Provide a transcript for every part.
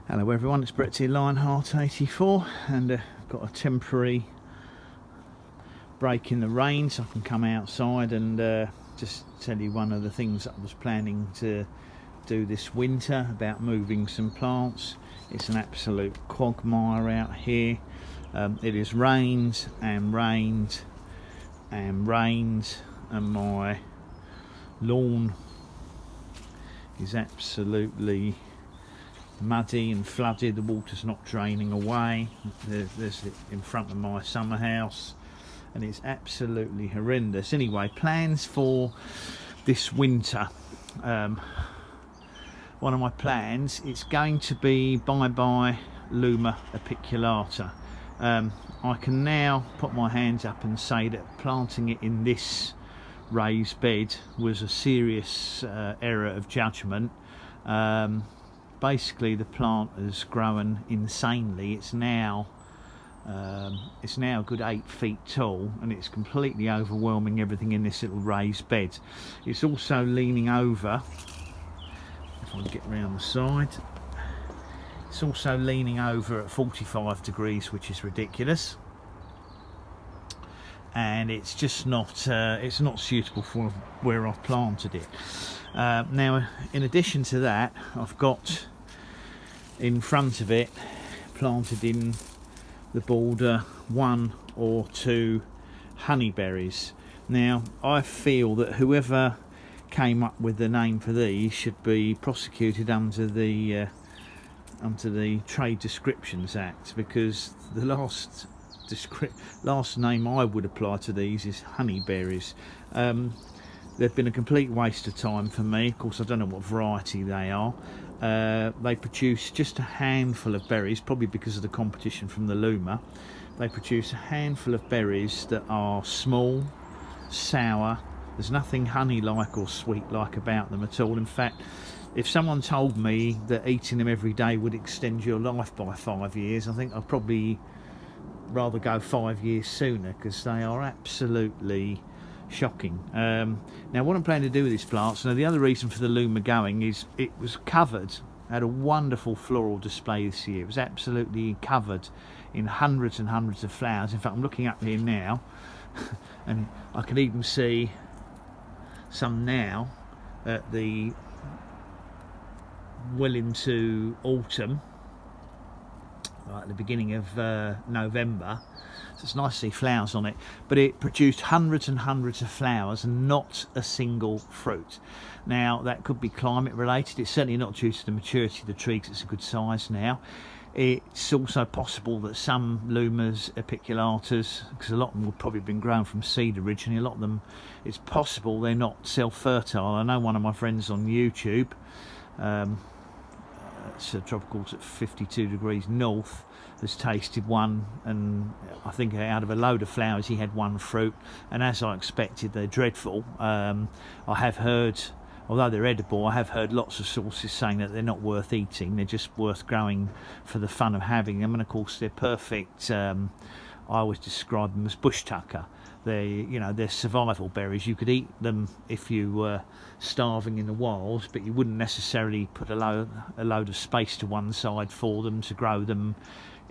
Hello everyone, it's Brett T. Lionheart84 and I've got a temporary break in the rain so I can come outside and just tell you one of the things that I was planning to do this winter about moving some plants. It's an absolute quagmire out here. It has rained and rained and rained and my lawn is absolutely muddy and flooded. The water's not draining away. There's it in front of my summer house and it's absolutely horrendous. Anyway, plans for this winter. One of my plans, it's going to be bye Luma Apiculata. I can now put my hands up and say that planting it in this raised bed was a serious error of judgment. Basically the plant has grown insanely. It's now a good 8 feet tall and it's completely overwhelming everything in this little raised bed. It's also leaning over, if I can get round the side, it's also leaning over at 45 degrees, which is ridiculous, and it's just not it's not suitable for where I've planted it. Now in addition to that, I've got in front of it planted in the border 1 or 2 honeyberries. Now I feel that whoever came up with the name for these should be prosecuted under the Trade Descriptions Act, because the last name I would apply to these is honeyberries. They've been a complete waste of time for me. Of course I don't know what variety they are. They produce just a handful of berries, probably because of the competition from the Luma. They produce a handful of berries that are small, sour. There's nothing honey-like or sweet-like about them at all. In fact, if someone told me that eating them every day would extend your life by 5 years, I think I'd probably rather go 5 years sooner, because they are absolutely shocking. Now what I'm planning to do with these plants, now the other reason for the Luma going is it was covered, had a wonderful floral display this year. It was absolutely covered in hundreds and hundreds of flowers. In fact, I'm looking up here now and I can even see some now at the well into autumn, right at the beginning of November. So it's nice to see flowers on it, but it produced hundreds and hundreds of flowers and not a single fruit. Now that could be climate related. It's certainly not due to the maturity of the tree, because it's a good size now. It's also possible that some Lumas Apiculatas, because a lot of them would probably have been grown from seed originally, a lot of them, it's possible they're not self-fertile. I know one of my friends on YouTube, it's a tropical at 52 degrees north, has tasted one, and I think out of a load of flowers he had 1 fruit, and as I expected, they're dreadful. I have heard, although they're edible, I have heard lots of sources saying that they're not worth eating, they're just worth growing for the fun of having them, and of course they're perfect. I always describe them as bush tucker. They're survival berries. You could eat them if you were starving in the wild, but you wouldn't necessarily put a load of space to one side for them to grow them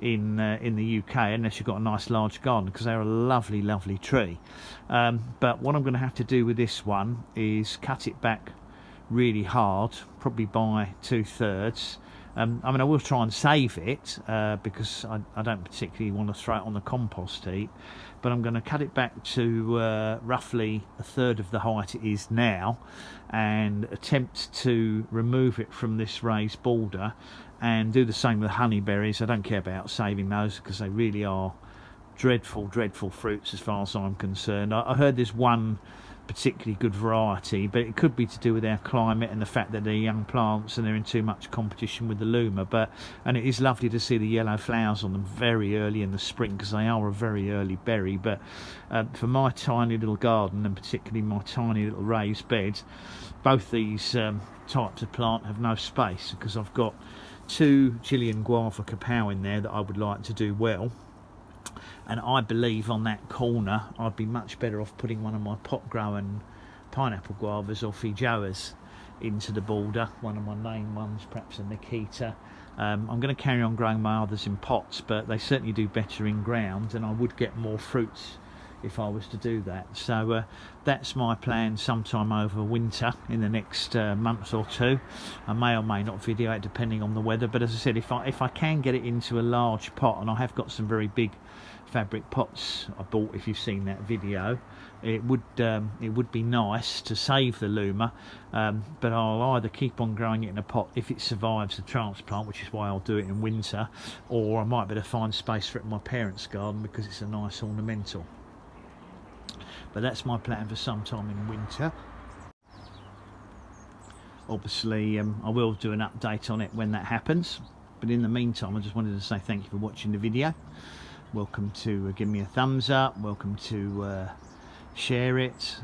in the UK, unless you've got a nice large garden, because they're a lovely tree. But what I'm going to have to do with this one is cut it back really hard, probably by 2/3. I mean, I will try and save it because I don't particularly want to throw it on the compost heap, but I'm going to cut it back to roughly 1/3 of the height it is now, and attempt to remove it from this raised border, and do the same with honeyberries. I don't care about saving those, because they really are dreadful fruits as far as I'm concerned. I heard there's one particularly good variety, but it could be to do with our climate and the fact that they're young plants and they're in too much competition with the Luma. And it is lovely to see the yellow flowers on them very early in the spring, because they are a very early berry. But for my tiny little garden, and particularly my tiny little raised bed, both these types of plant have no space, because I've got 2 Chilean guava cacao in there that I would like to do well. And I believe on that corner I'd be much better off putting one of my pot growing pineapple guavas or feijoas into the border. One of my main ones, perhaps a Nikita. I'm going to carry on growing my others in pots, but they certainly do better in ground, and I would get more fruits if I was to do that. So that's my plan sometime over winter in the next month or two. I may or may not video it depending on the weather, but as I said, if I can get it into a large pot, and I have got some very big fabric pots I bought, if you've seen that video, it would be nice to save the Luma, but I'll either keep on growing it in a pot if it survives the transplant, which is why I'll do it in winter, or I might be able to find space for it in my parents' garden because it's a nice ornamental. But that's my plan for sometime in winter. Obviously I will do an update on it when that happens, but in the meantime I just wanted to say thank you for watching the video. Welcome to give me a thumbs up, welcome to share it,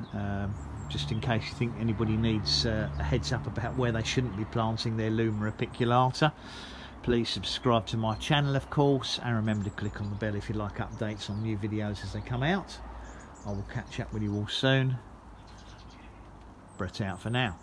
just in case you think anybody needs a heads up about where they shouldn't be planting their Luma Apiculata. Please subscribe to my channel, of course, and remember to click on the bell if you like updates on new videos as they come out. I will catch up with you all soon. Brett out for now.